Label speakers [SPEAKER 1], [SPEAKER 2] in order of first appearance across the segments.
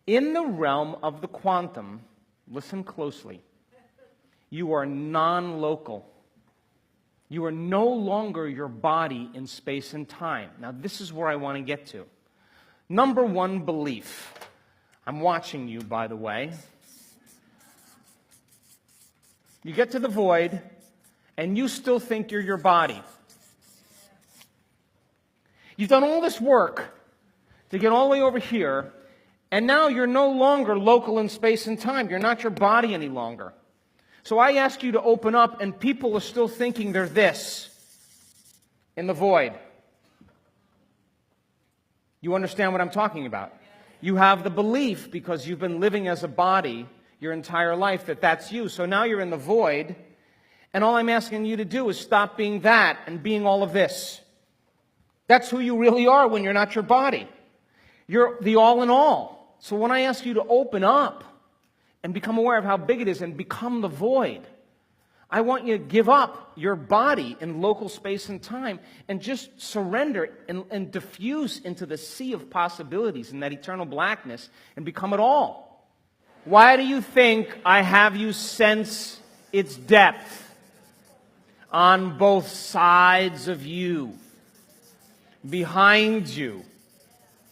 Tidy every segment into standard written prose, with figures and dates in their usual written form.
[SPEAKER 1] In the realm of the quantum, listen closely, you are non-local. You are no longer your body in space and time. Now, this is where I want to get to. Number one belief. I'm watching you, by the way. You get to the void, and you still think you're your body. You've done all this work to get all the way over here, and now you're no longer local in space and time. You're not your body any longer. So I ask you to open up, and people are still thinking they're this in the void. You understand what I'm talking about? You have the belief, because you've been living as a body your entire life, that that's you. So now you're in the void, and all I'm asking you to do is stop being that and being all of this. That's who you really are when you're not your body. You're the all in all. So when I ask you to open up and become aware of how big it is and become the void, I want you to give up your body in local space and time and just surrender and diffuse into the sea of possibilities in that eternal blackness and become it all. Why do you think I have you sense its depth on both sides of you, behind you?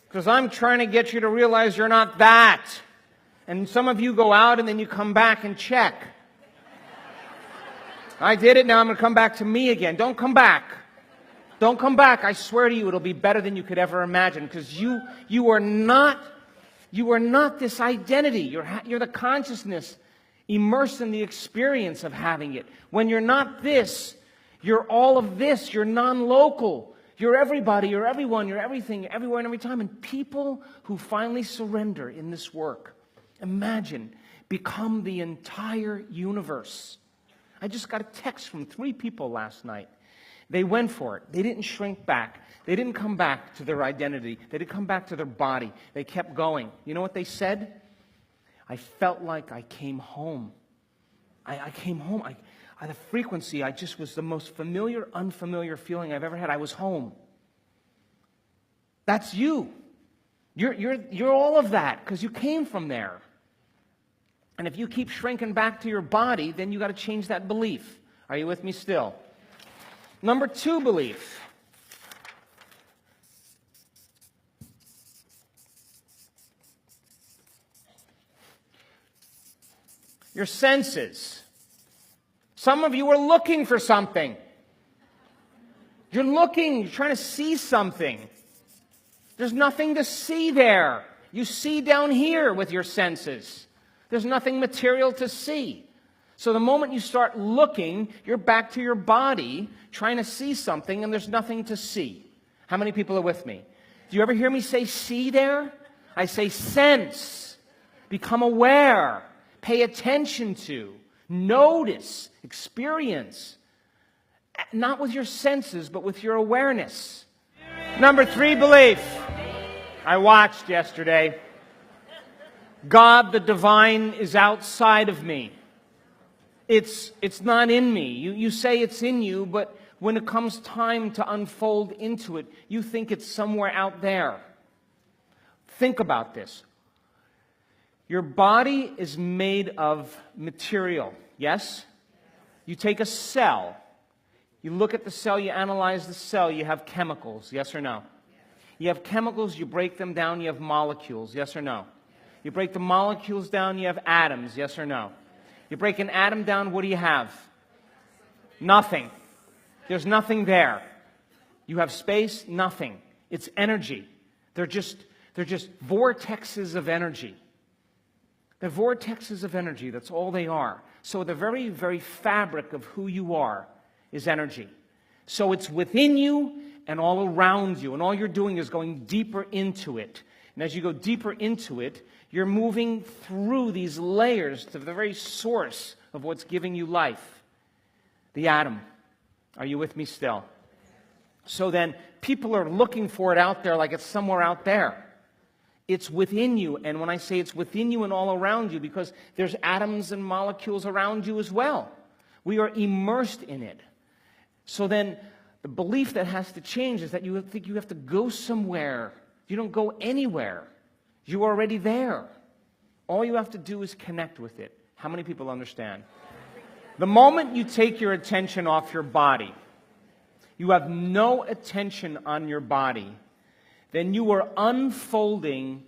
[SPEAKER 1] Because I'm trying to get you to realize you're not that. And some of you go out and then you come back and check. I did it, now I'm going to come back to me again. Don't come back. Don't come back. I swear to you, it'll be better than you could ever imagine. Because you are not this identity. You're the consciousness immersed in the experience of having it. When you're not this, you're all of this. You're non-local. You're everybody, you're everyone, you're everything, everywhere and every time. And people who finally surrender in this work, imagine, become the entire universe. I just got a text from 3 people last night. They went for it. They didn't shrink back. They didn't come back to their identity. They didn't come back to their body. They kept going. You know what they said? I felt like I came home. I came home. The frequency, I just was the most familiar, unfamiliar feeling I've ever had. I was home. That's you. You're all of that because you came from there. And if you keep shrinking back to your body, then you got to change that belief. Are you with me still? Number 2 belief. Your senses. Some of you are looking for something. You're looking, you're trying to see something. There's nothing to see there. You see down here with your senses. There's nothing material to see. So the moment you start looking, you're back to your body, trying to see something, and there's nothing to see. How many people are with me? Do you ever hear me say see there? I say sense. Become aware. Pay attention to. Notice. Experience. Not with your senses, but with your awareness. Number 3 belief. I watched yesterday. God, the divine, is outside of me. It's not in me. You say it's in you, but when it comes time to unfold into it, you think it's somewhere out there. Think about this. Your body is made of material, yes? You take a cell. You look at the cell, you analyze the cell, you have chemicals, yes or no? You have chemicals, you break them down, you have molecules, yes or no? You break the molecules down, you have atoms, yes or no? You break an atom down, what do you have? Nothing. There's nothing there. You have space, nothing. It's energy. They're just vortexes of energy. They're vortexes of energy, that's all they are. So the very, very fabric of who you are is energy. So it's within you and all around you, and all you're doing is going deeper into it. And as you go deeper into it, you're moving through these layers to the very source of what's giving you life, the atom. Are you with me still? So then people are looking for it out there like it's somewhere out there. It's within you, and when I say it's within you and all around you, because there's atoms and molecules around you as well. We are immersed in it. So then the belief that has to change is that you think you have to go somewhere. You don't go anywhere. You're already there. All you have to do is connect with it. How many people understand? The moment you take your attention off your body, you have no attention on your body, then you are unfolding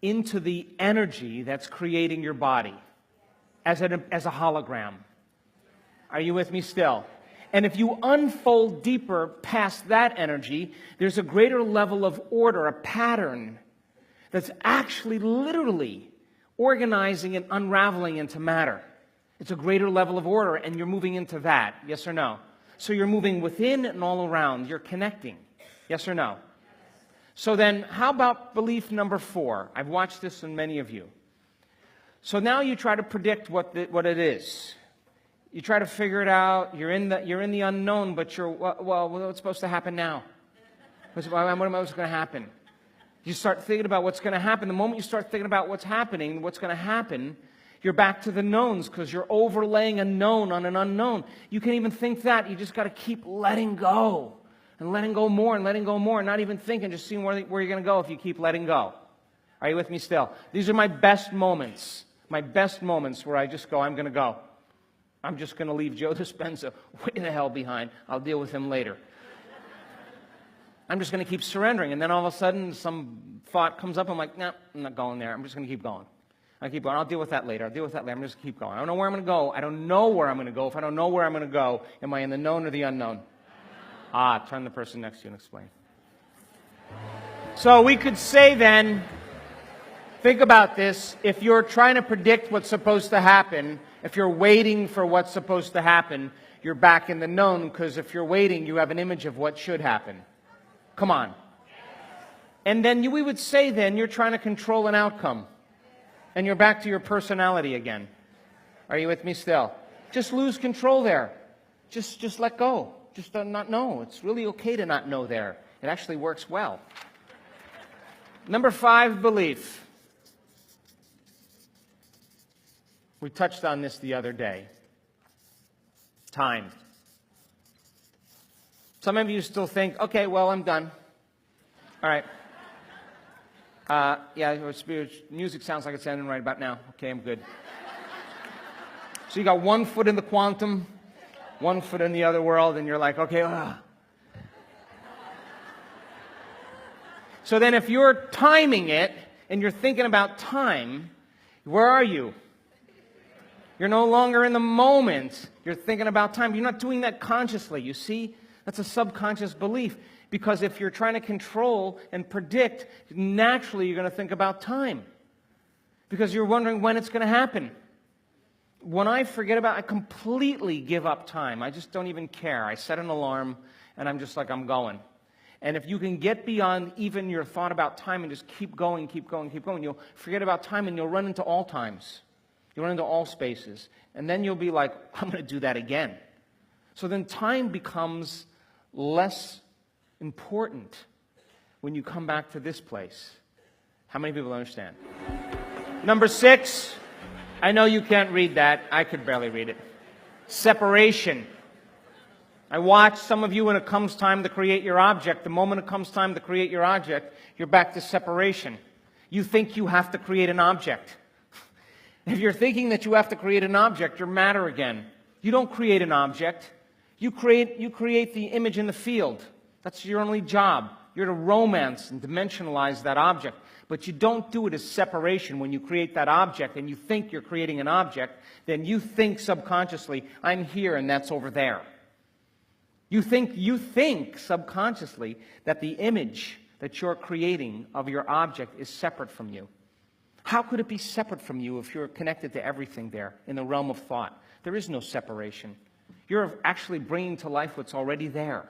[SPEAKER 1] into the energy that's creating your body as a hologram. Are you with me still? And if you unfold deeper past that energy, there's a greater level of order, a pattern that's actually literally organizing and unraveling into matter. It's a greater level of order, and you're moving into that, yes or no? So you're moving within and all around. You're connecting, yes or no? So then, how about belief number 4? I've watched this in many of you. So now you try to predict what it is. You try to figure it out. You're in the unknown, but what's supposed to happen now? What's going to happen? You start thinking about what's going to happen. The moment you start thinking about what's happening, what's going to happen, you're back to the knowns because you're overlaying a known on an unknown. You can't even think that. You just got to keep letting go and letting go more and letting go more and not even thinking, just seeing where you're going to go if you keep letting go. Are you with me still? These are my best moments where I just go, I'm going to go. I'm just going to leave Joe Dispenza way the hell behind. I'll deal with him later. I'm just going to keep surrendering. And then all of a sudden, some thought comes up. I'm like, no, I'm not going there. I'm just going to keep going. I keep going. I'll deal with that later. I'm just going to keep going. I don't know where I'm going to go. I don't know where I'm going to go. If I don't know where I'm going to go, am I in the known or the unknown? Turn the person next to you and explain. So we could say then, think about this. If you're trying to predict what's supposed to happen, if you're waiting for what's supposed to happen, you're back in the known, because if you're waiting, you have an image of what should happen. Come on. And then we would say then you're trying to control an outcome. And you're back to your personality again. Are you with me still? Just lose control there. Just let go. Just not know. It's really okay to not know there. It actually works well. Number 5, belief. We touched on this the other day. Time. Some of you still think, okay, well, I'm done. All right. Music sounds like it's ending right about now. Okay, I'm good. So you got one foot in the quantum, one foot in the other world, and you're like, okay. So then if you're timing it, and you're thinking about time, where are you? You're no longer in the moment. You're thinking about time. You're not doing that consciously, you see? That's a subconscious belief. Because if you're trying to control and predict, naturally you're going to think about time. Because you're wondering when it's going to happen. When I forget about it, I completely give up time. I just don't even care. I set an alarm, and I'm just like, I'm going. And if you can get beyond even your thought about time and just keep going, you'll forget about time and you'll run into all times. You'll run into all spaces. And then you'll be like, I'm going to do that again. So then time becomes less important when you come back to this place. How many people understand? Number 6, I know you can't read that. I could barely read it. Separation. I watch some of you when it comes time to create your object. The moment it comes time to create your object, you're back to separation. You think you have to create an object. If you're thinking that you have to create an object, you're matter again. You don't create an object. You create the image in the field. That's your only job. You're to romance and dimensionalize that object. But you don't do it as separation. When you create that object and you think you're creating an object, then you think subconsciously, I'm here and that's over there. You think subconsciously that the image that you're creating of your object is separate from you. How could it be separate from you if you're connected to everything there in the realm of thought? There is no separation. You're actually bringing to life what's already there.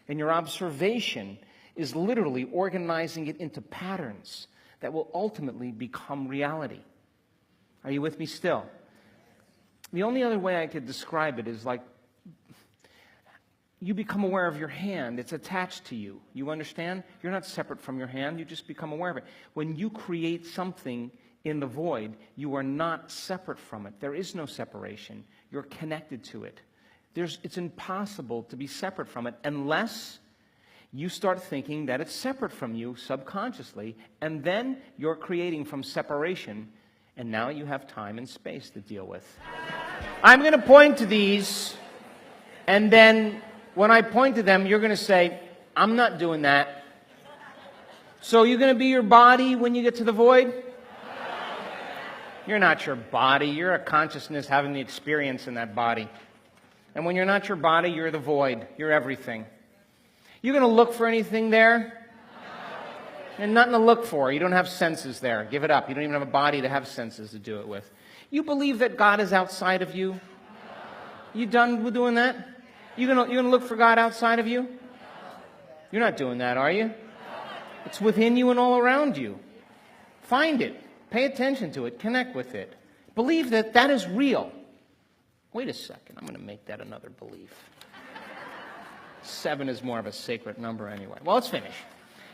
[SPEAKER 1] And your observation is literally organizing it into patterns that will ultimately become reality. Are you with me still? The only other way I could describe it is like you become aware of your hand. It's attached to you. You understand? You're not separate from your hand. You just become aware of it. When you create something in the void, you are not separate from it. There is no separation. You're connected to it. It's impossible to be separate from it unless you start thinking that it's separate from you subconsciously, and then you're creating from separation, And now you have time and space to deal with. I'm going to point to these, and then when I point to them, you're going to say, I'm not doing that. So you're going to be your body when you get to the void? You're not your body. You're a consciousness having the experience in that body. And when you're not your body, you're the void. You're everything. You going to look for anything there? There's nothing to look for. You don't have senses there. Give it up. You don't even have a body to have senses to do it with. You believe that God is outside of you? You done with doing that? You gonna look for God outside of you? You're not doing that, are you? It's within you and all around you. Find it. Pay attention to it. Connect with it. Believe that that is real. Wait a second. I'm going to make that another belief. 7 is more of a sacred number anyway. Well, let's finish.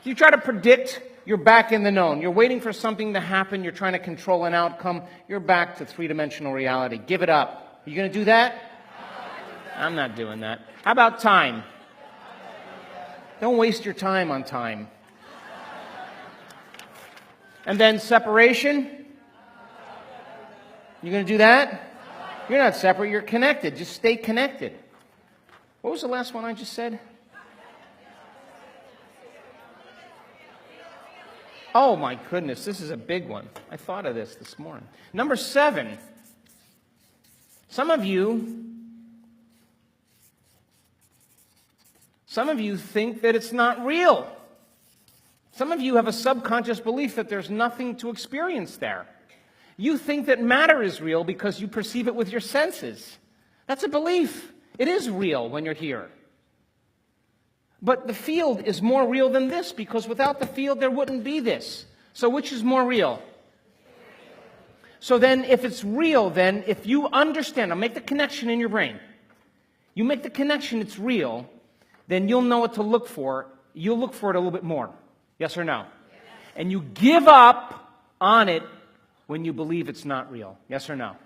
[SPEAKER 1] You try to predict, you're back in the known. You're waiting for something to happen. You're trying to control an outcome. You're back to three-dimensional reality. Give it up. Are you going to do that? I'm not doing that. How about time? Don't waste your time on time. And then separation. You going to do that? You're not separate. You're connected. Just stay connected. What was the last one I just said? Oh my goodness, this is a big one. I thought of this morning. Number 7. Some of you think that it's not real. Some of you have a subconscious belief that there's nothing to experience there. You think that matter is real because you perceive it with your senses. That's a belief. It is real when you're here. But the field is more real than this, because without the field there wouldn't be this. So which is more real? So then if it's real, then if you understand, I'll make the connection in your brain. You make the connection it's real, then you'll know what to look for. You'll look for it a little bit more. Yes or no? Yes. And you give up on it when you believe it's not real. Yes or no? Yes.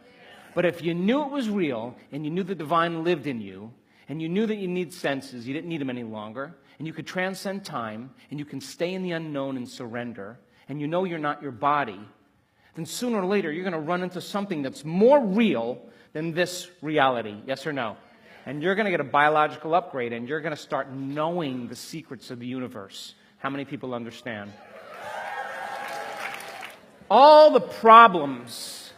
[SPEAKER 1] But if you knew it was real, and you knew the divine lived in you, and you knew that you need senses, you didn't need them any longer, and you could transcend time, and you can stay in the unknown and surrender, and you know you're not your body, then sooner or later you're going to run into something that's more real than this reality. Yes or no? And you're going to get a biological upgrade, and you're going to start knowing the secrets of the universe. How many people understand? All the problems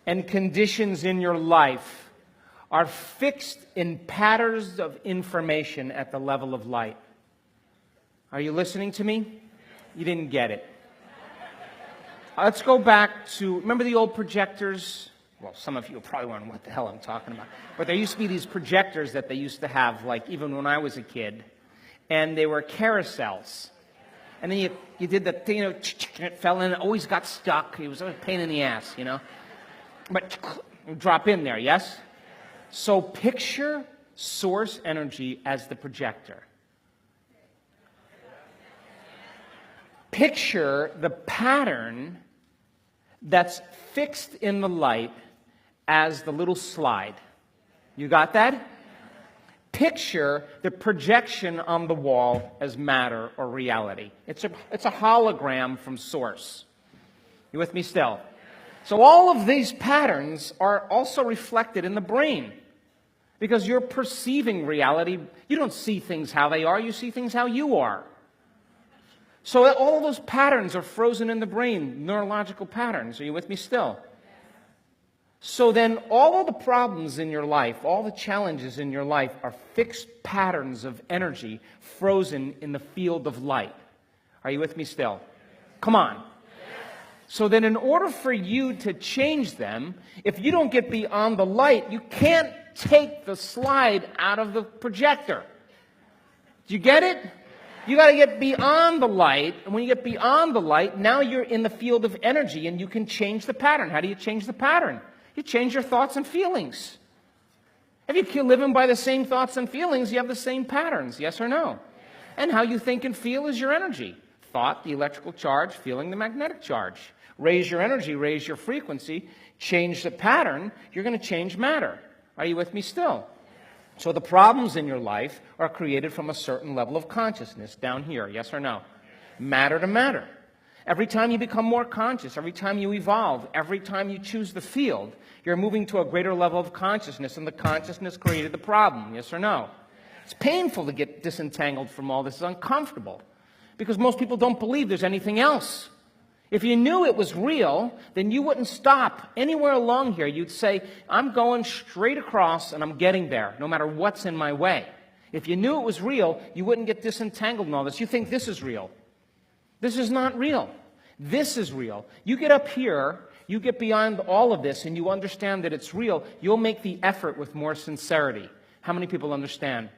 [SPEAKER 1] and conditions in your life are fixed in patterns of information at the level of light. Are you listening to me? You didn't get it. Let's go back to, remember the old projectors? Well, some of you are probably wondering what the hell I'm talking about. But there used to be these projectors that they used to have, like even when I was a kid. And they were carousels. And then you did the thing, it fell in, it always got stuck. It was a pain in the ass, But drop in there, yes? So picture source energy as the projector. Picture the pattern that's fixed in the light as the little slide. You got that? Picture the projection on the wall as matter or reality. It's a hologram from source. You with me still? So all of these patterns are also reflected in the brain. Because you're perceiving reality. You don't see things how they are, you see things how you are. So all of those patterns are frozen in the brain, neurological patterns. Are you with me still? So then all of the problems in your life, all the challenges in your life are fixed patterns of energy frozen in the field of light. Are you with me still? Come on. So then in order for you to change them, if you don't get beyond the light, you can't take the slide out of the projector. Do you get it? You got to get beyond the light, and when you get beyond the light, now you're in the field of energy and you can change the pattern. How do you change the pattern? You change your thoughts and feelings. If you keep living by the same thoughts and feelings, you have the same patterns, yes or no? And how you think and feel is your energy. Thought, the electrical charge, feeling, the magnetic charge. Raise your energy, raise your frequency, change the pattern, you're going to change matter. Are you with me still? So the problems in your life are created from a certain level of consciousness down here, yes or no? Matter to matter. Every time you become more conscious, every time you evolve, every time you choose the field, you're moving to a greater level of consciousness, and the consciousness created the problem, yes or no? It's painful to get disentangled from all this. It's uncomfortable because most people don't believe there's anything else. If you knew it was real, then you wouldn't stop anywhere along here. You'd say, I'm going straight across and I'm getting there, no matter what's in my way. If you knew it was real, you wouldn't get disentangled in all this. You think this is real. This is not real. This is real. You get up here, you get beyond all of this, and you understand that it's real, you'll make the effort with more sincerity. How many people understand?